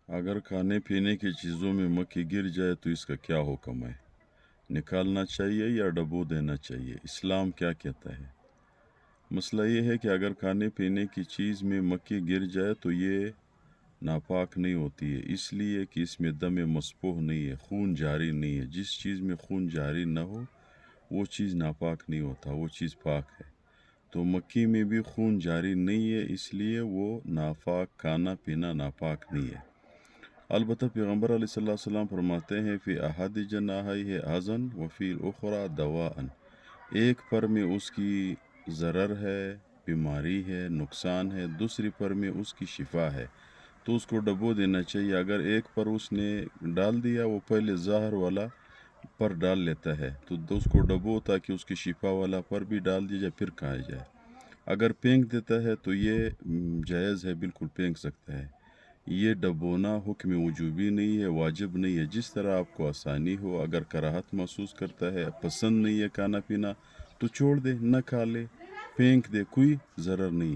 اگر کھانے پینے کی چیزوں میں مکھی گر جائے تو اس کا کیا حکم ہے؟ نکالنا چاہیے یا ڈبو دینا چاہیے؟ اسلام کیا کہتا ہے؟ مسئلہ یہ ہے کہ اگر کھانے پینے کی چیز میں مکھی گر جائے تو یہ ناپاک نہیں ہوتی ہے، اس لیے کہ اس میں دم مسفوح نہیں ہے، خون جاری نہیں ہے۔ جس چیز میں خون جاری نہ ہو وہ چیز ناپاک نہیں ہوتا، وہ چیز پاک ہے۔ تو مکھی میں بھی خون جاری نہیں ہے، اس لیے وہ ناپاک، کھانا پینا ناپاک نہیں ہے۔ البتہ پیغمبر علیہ صلی اللہ علیہ وسلم فرماتے ہیں فی احد جناحیہ اذن وفی الاخری دواء، ایک پر میں اس کی ضرر ہے، بیماری ہے، نقصان ہے، دوسری پر میں اس کی شفا ہے، تو اس کو ڈبو دینا چاہیے۔ اگر ایک پر اس نے ڈال دیا، وہ پہلے ظاہر والا پر ڈال لیتا ہے تو اس کو ڈبو تاکہ اس کی شفا والا پر بھی ڈال دیا جائے، پھر کھایا جائے۔ اگر پھینک دیتا ہے تو یہ جائز ہے، بالکل پھینک سکتا ہے۔ یہ ڈبونا حکم وجوبی نہیں ہے، واجب نہیں ہے، جس طرح آپ کو آسانی ہو۔ اگر کراہت محسوس کرتا ہے، پسند نہیں ہے کھانا پینا، تو چھوڑ دے، نہ کھا لے، پھینک دے، کوئی ضرر نہیں ہے۔